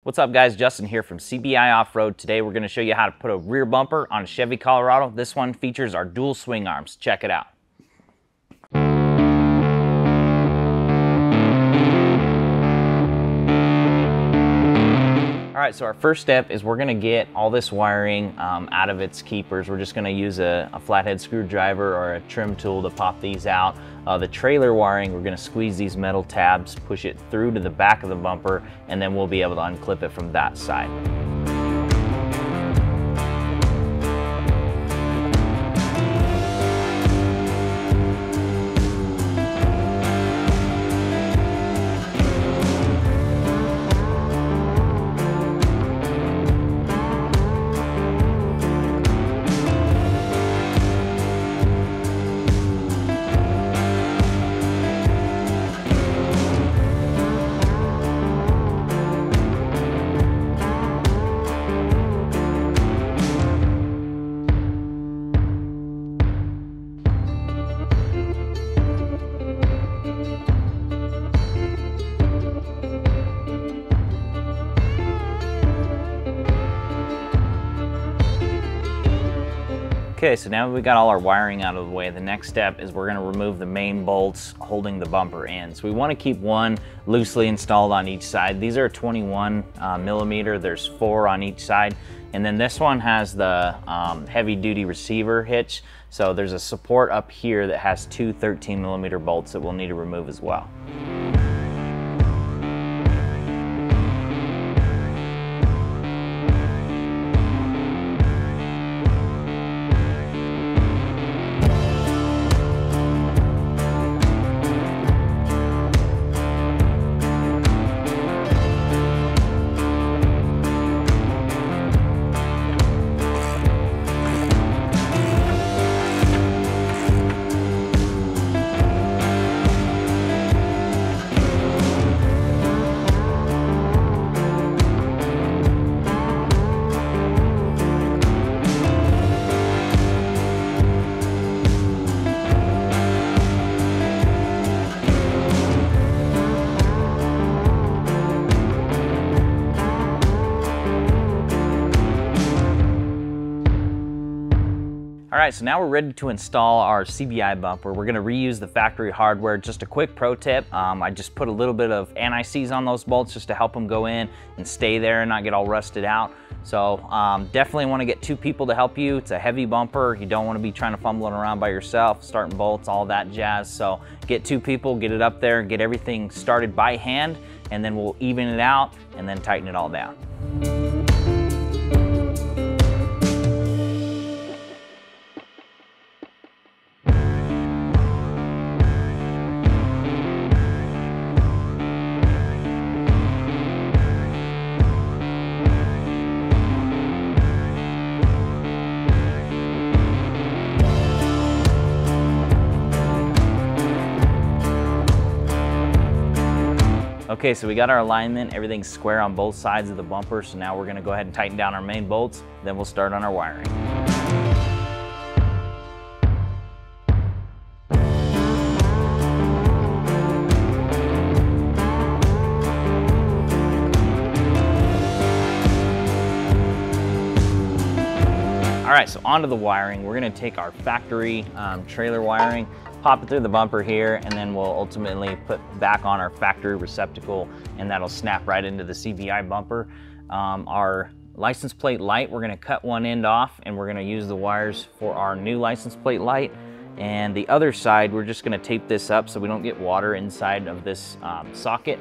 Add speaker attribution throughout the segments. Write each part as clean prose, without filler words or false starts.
Speaker 1: What's up guys, Justin here from CBI Off-Road. Today we're going to show you how to put a rear bumper on a Chevy Colorado. This one features our dual swing arms. Check it out. Alright, so our first step is we're going to get all this wiring out of its keepers. We're just going to use a flathead screwdriver or a trim tool to pop these out. The trailer wiring, we're going to squeeze these metal tabs, push it through to the back of the bumper, and then we'll be able to unclip it from that side. Okay, so now we got all our wiring out of the way, the next step is we're going to remove the main bolts holding the bumper in. So we want to keep one loosely installed on each side. These are 21 millimeter, there's 4 on each side. And then this one has the heavy duty receiver hitch. So there's a support up here that has 2 13 millimeter bolts that we'll need to remove as well. Alright, so now we're ready to install our CBI bumper. We're going to reuse the factory hardware. Just a quick pro tip, I just put a little bit of anti-seize on those bolts just to help them go in and stay there and not get all rusted out. So definitely want to get 2 people to help you. It's a heavy bumper. You don't want to be trying to fumble it around by yourself, starting bolts, all that jazz. So get 2 people, get it up there, get everything started by hand, and then we'll even it out and then tighten it all down. Okay, so we got our alignment, everything's square on both sides of the bumper, so now we're going to go ahead and tighten down our main bolts, then we'll start on our wiring. Alright, so onto the wiring. We're going to take our factory trailer wiring, pop it through the bumper here, and then we'll ultimately put back on our factory receptacle, and that'll snap right into the CBI bumper. Our license plate light, we're going to cut one end off, and we're going to use the wires for our new license plate light. And the other side, we're just going to tape this up so we don't get water inside of this socket.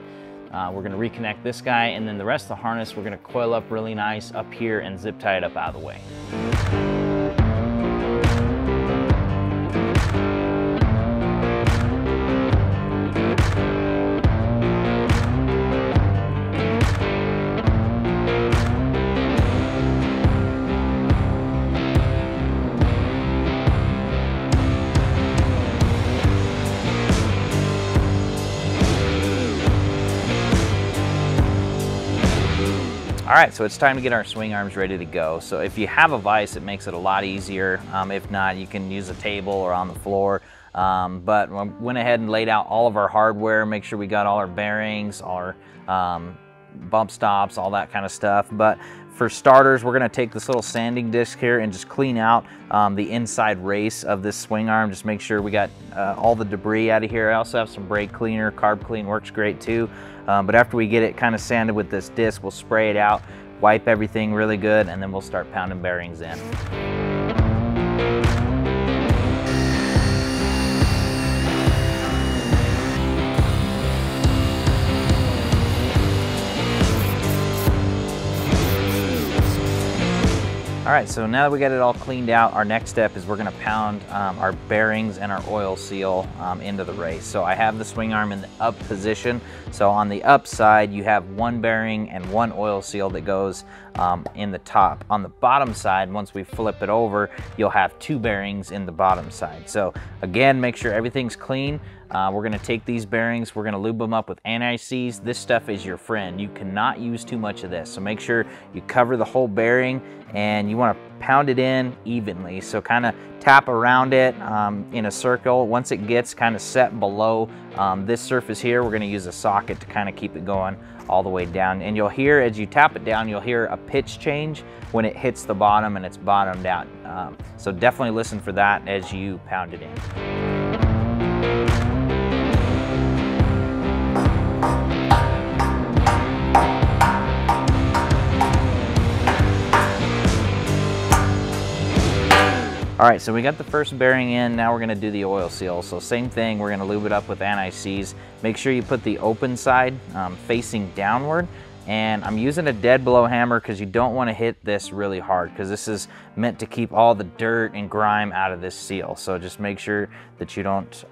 Speaker 1: We're going to reconnect this guy, and then the rest of the harness we're going to coil up really nice up here and zip tie it up out of the way. All right, so it's time to get our swing arms ready to go. So if you have a vise, it makes it a lot easier. If not, you can use a table or on the floor. But we went ahead and laid out all of our hardware, make sure we got all our bearings, our bump stops, all that kind of stuff. But for starters, we're gonna take this little sanding disc here and just clean out the inside race of this swing arm. Just make sure we got all the debris out of here. I also have some brake cleaner. Carb Clean works great too. But after we get it kind of sanded with this disc, we'll spray it out, wipe everything really good, and then we'll start pounding bearings in. All right, so now that we got it all cleaned out, our next step is we're gonna pound our bearings and our oil seal into the race. So I have the swing arm in the up position. So on the up side, you have one bearing and one oil seal that goes in the top. On the bottom side, once we flip it over, you'll have two bearings in the bottom side. So again, make sure everything's clean. We're gonna take these bearings, we're gonna lube them up with anti-seize. This stuff is your friend. You cannot use too much of this. So make sure you cover the whole bearing and you wanna pound it in evenly. So kind of tap around it in a circle. Once it gets kind of set below this surface here, we're gonna use a socket to kind of keep it going all the way down. And you'll hear, as you tap it down, you'll hear a pitch change when it hits the bottom and it's bottomed out. So definitely listen for that as you pound it in. All right, so we got the first bearing in, now we're gonna do the oil seal. So same thing, we're gonna lube it up with anti-seize. Make sure you put the open side facing downward. And I'm using a dead blow hammer because you don't wanna hit this really hard because this is meant to keep all the dirt and grime out of this seal. So just make sure that you don't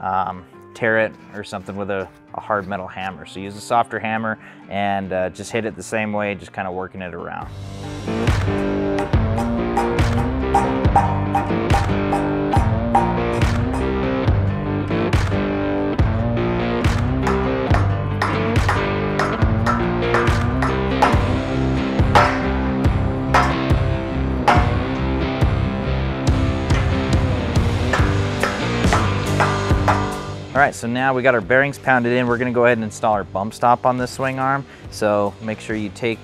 Speaker 1: tear it or something with a hard metal hammer. So use a softer hammer and just hit it the same way, just kind of working it around. All right, so now we got our bearings pounded in. We're gonna go ahead and install our bump stop on this swing arm. So make sure you take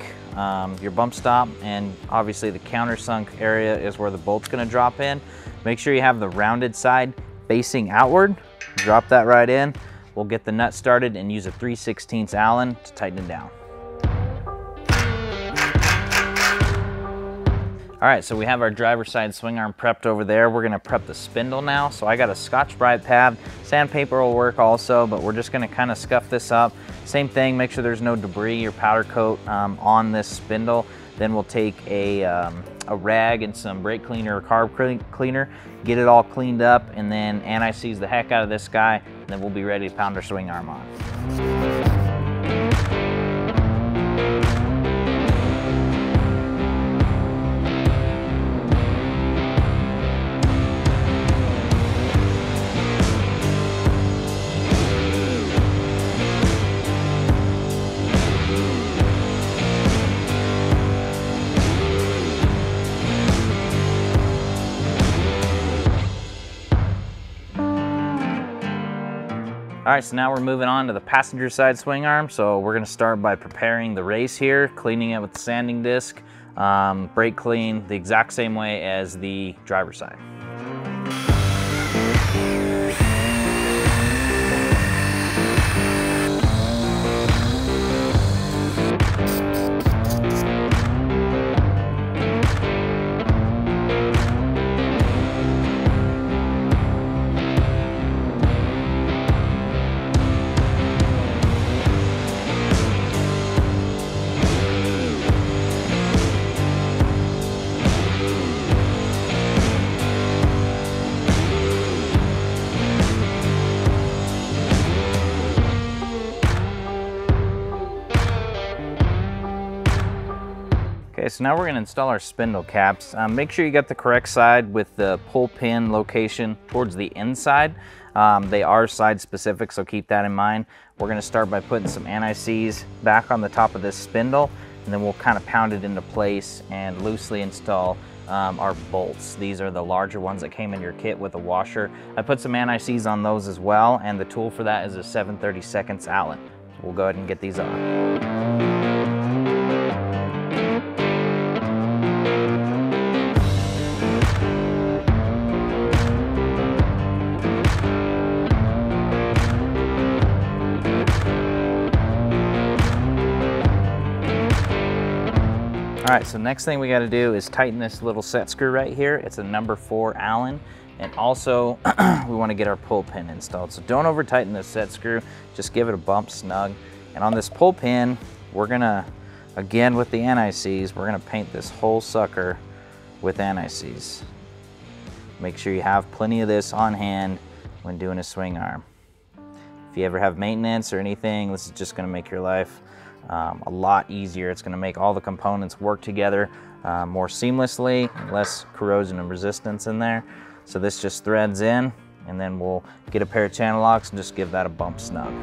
Speaker 1: your bump stop, and obviously the countersunk area is where the bolt's gonna drop in. Make sure you have the rounded side facing outward. Drop that right in. We'll get the nut started and use a 3/16 Allen to tighten it down. All right, so we have our driver's side swing arm prepped over there. We're gonna prep the spindle now. So I got a Scotch-Brite pad. Sandpaper will work also, but we're just gonna kind of scuff this up. Same thing, make sure there's no debris or powder coat on this spindle. Then we'll take a rag and some brake cleaner or carb cleaner, get it all cleaned up, and then anti-seize the heck out of this guy, and then we'll be ready to pound our swing arm on. All right, so now we're moving on to the passenger side swing arm. So we're gonna start by preparing the race here, cleaning it with the sanding disc, brake clean the exact same way as the driver's side. Okay, so now we're gonna install our spindle caps. Make sure you got the correct side with the pull pin location towards the inside. They are side specific, so keep that in mind. We're gonna start by putting some anti-seize back on the top of this spindle, and then we'll kind of pound it into place and loosely install our bolts. These are the larger ones that came in your kit with a washer. I put some anti-seize on those as well, and the tool for that is a 7/32 Allen. So we'll go ahead and get these on. right, so next thing we got to do is tighten this little set screw right here. It's a number 4 Allen. And also we want to get our pull pin installed. So don't over tighten this set screw, just give it a bump snug. And on this pull pin, we're gonna, again with the anti-seize, we're gonna paint this whole sucker with anti-seize. Make sure you have plenty of this on hand when doing a swing arm. If you ever have maintenance or anything, this is just gonna make your life a lot easier. It's gonna make all the components work together more seamlessly, less corrosion and resistance in there. So this just threads in, and then we'll get a pair of channel locks and just give that a bump snug.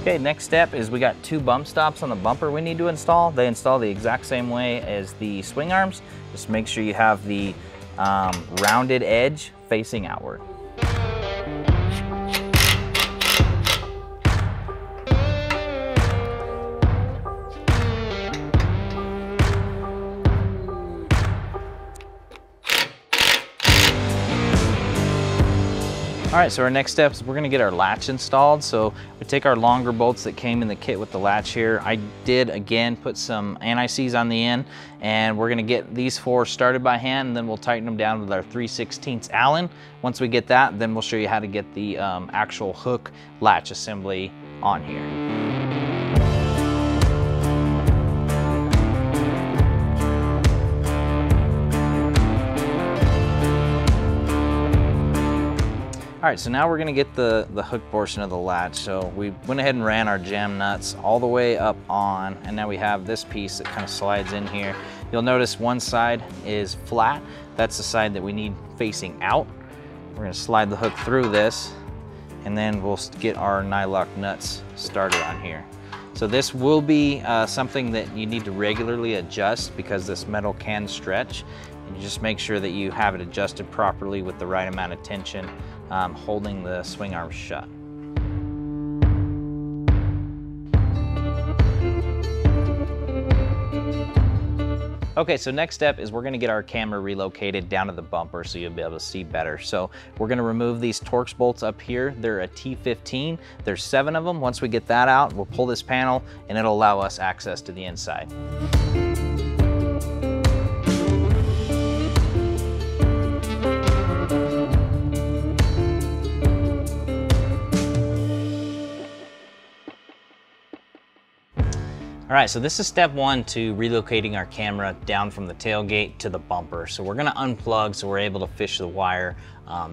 Speaker 1: Okay, next step is we got 2 bump stops on the bumper we need to install. They install the exact same way as the swing arms. Just make sure you have the rounded edge facing outward. All right, so our next step is we're gonna get our latch installed. So we take our longer bolts that came in the kit with the latch here. I did, again, put some anti-seize on the end, and we're gonna get these 4 started by hand, and then we'll tighten them down with our 3/16 Allen. Once we get that, then we'll show you how to get the actual hook latch assembly on here. All right, so now we're gonna get the hook portion of the latch. So we went ahead and ran our jam nuts all the way up on, and now we have this piece that kind of slides in here. You'll notice one side is flat. That's the side that we need facing out. We're gonna slide the hook through this, and then we'll get our nylock nuts started on here. So this will be something that you need to regularly adjust because this metal can stretch. And you just make sure that you have it adjusted properly with the right amount of tension, holding the swing arm shut. Okay, so next step is we're gonna get our camera relocated down to the bumper so you'll be able to see better. So we're gonna remove these Torx bolts up here. They're a T15. There's 7 of them. Once we get that out, we'll pull this panel and it'll allow us access to the inside. All right, so this is step 1 to relocating our camera down from the tailgate to the bumper. So we're gonna unplug so we're able to fish the wire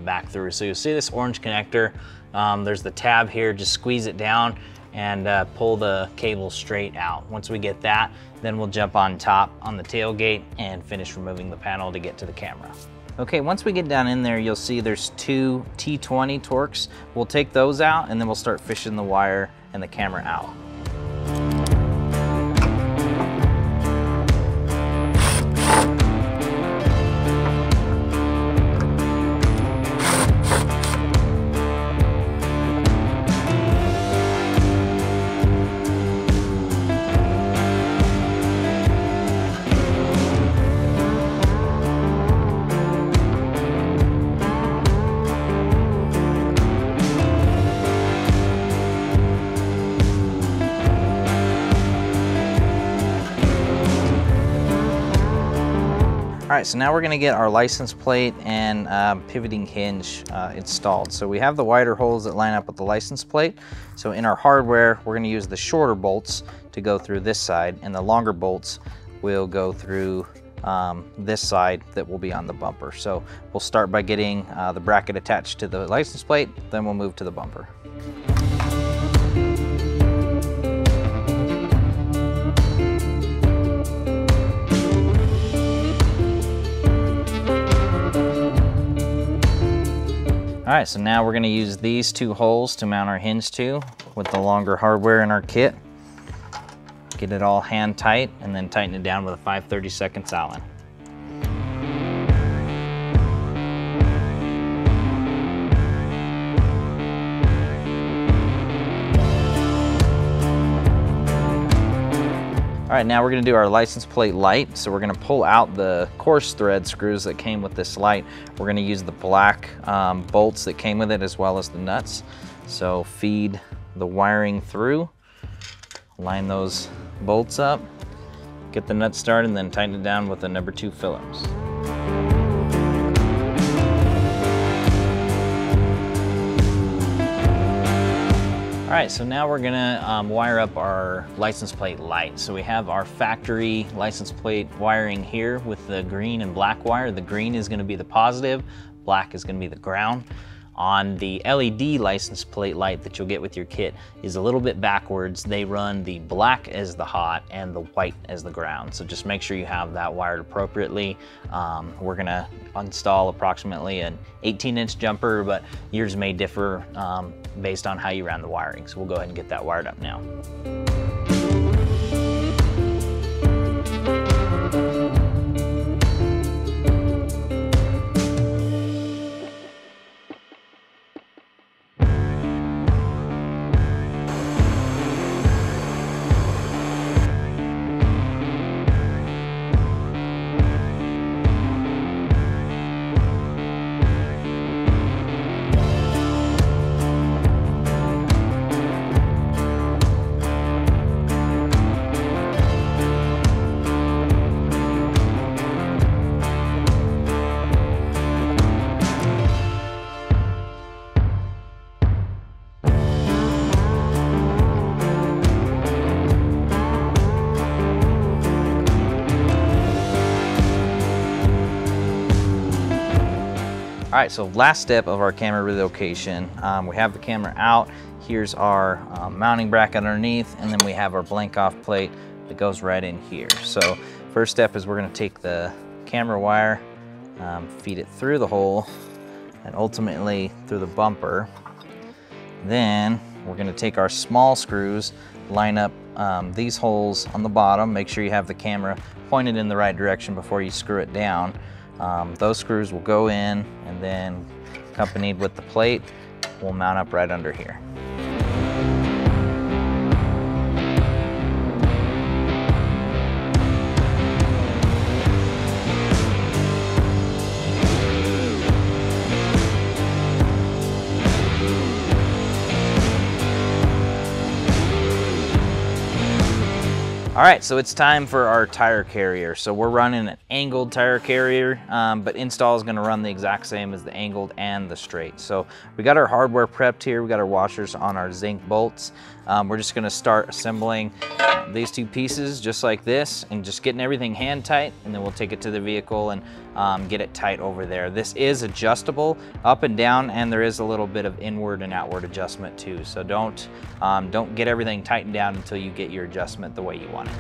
Speaker 1: back through. So you'll see this orange connector. There's the tab here, just squeeze it down and pull the cable straight out. Once we get that, then we'll jump on top on the tailgate and finish removing the panel to get to the camera. Okay, once we get down in there, you'll see there's 2 T20 Torx. We'll take those out and then we'll start fishing the wire and the camera out. All right, so now we're gonna get our license plate and pivoting hinge installed. So we have the wider holes that line up with the license plate. So in our hardware, we're gonna use the shorter bolts to go through this side, and the longer bolts will go through this side that will be on the bumper. So we'll start by getting the bracket attached to the license plate, then we'll move to the bumper. All right, so now we're gonna use these 2 holes to mount our hinge to with the longer hardware in our kit. Get it all hand tight and then tighten it down with a 5/32 Allen. All right, now we're gonna do our license plate light. So we're gonna pull out the coarse thread screws that came with this light. We're gonna use the black bolts that came with it as well as the nuts. So feed the wiring through, line those bolts up, get the nuts started, and then tighten it down with the number 2 Phillips. All right, so now we're gonna wire up our license plate light. So we have our factory license plate wiring here with the green and black wire. The green is gonna be the positive, black is gonna be the ground. On the LED license plate light that you'll get with your kit is a little bit backwards. They run the black as the hot and the white as the ground. So just make sure you have that wired appropriately. We're gonna install approximately an 18-inch jumper, but yours may differ based on how you ran the wiring. So we'll go ahead and get that wired up now. All right, so last step of our camera relocation. We have the camera out. Here's our mounting bracket underneath, and then we have our blank off plate that goes right in here. So first step is we're gonna take the camera wire, feed it through the hole, and ultimately through the bumper. Then we're gonna take our small screws, line up these holes on the bottom, make sure you have the camera pointed in the right direction before you screw it down. Those screws will go in, and then accompanied with the plate, will mount up right under here. All right, so it's time for our tire carrier. So we're running an angled tire carrier, but install is gonna run the exact same as the angled and the straight. So we got our hardware prepped here. We got our washers on our zinc bolts. We're just gonna start assembling these 2 pieces just like this and just getting everything hand tight, and then we'll take it to the vehicle and get it tight over there. This is adjustable up and down, and there is a little bit of inward and outward adjustment too. So don't get everything tightened down until you get your adjustment the way you want it.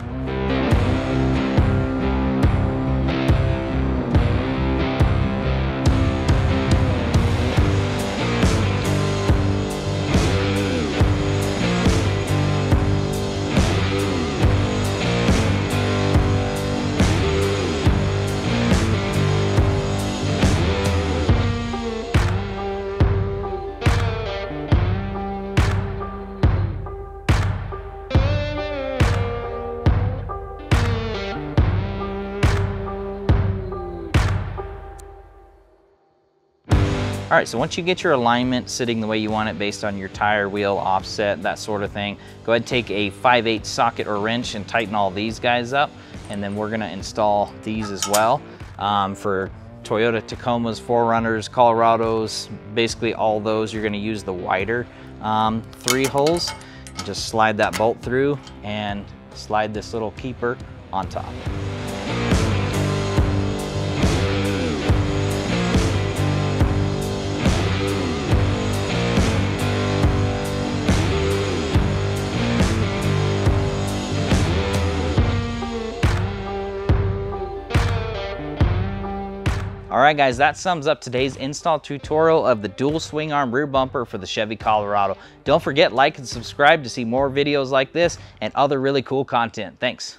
Speaker 1: All right, so once you get your alignment sitting the way you want it based on your tire, wheel, offset, that sort of thing, go ahead and take a 5/8 socket or wrench and tighten all these guys up. And then we're gonna install these as well. For Toyota Tacomas, 4Runners, Colorados, basically all those, you're gonna use the wider 3 holes. Just slide that bolt through and slide this little keeper on top. All right guys, that sums up today's install tutorial of the dual swing arm rear bumper for the Chevy Colorado. Don't forget, like and subscribe to see more videos like this and other really cool content. Thanks.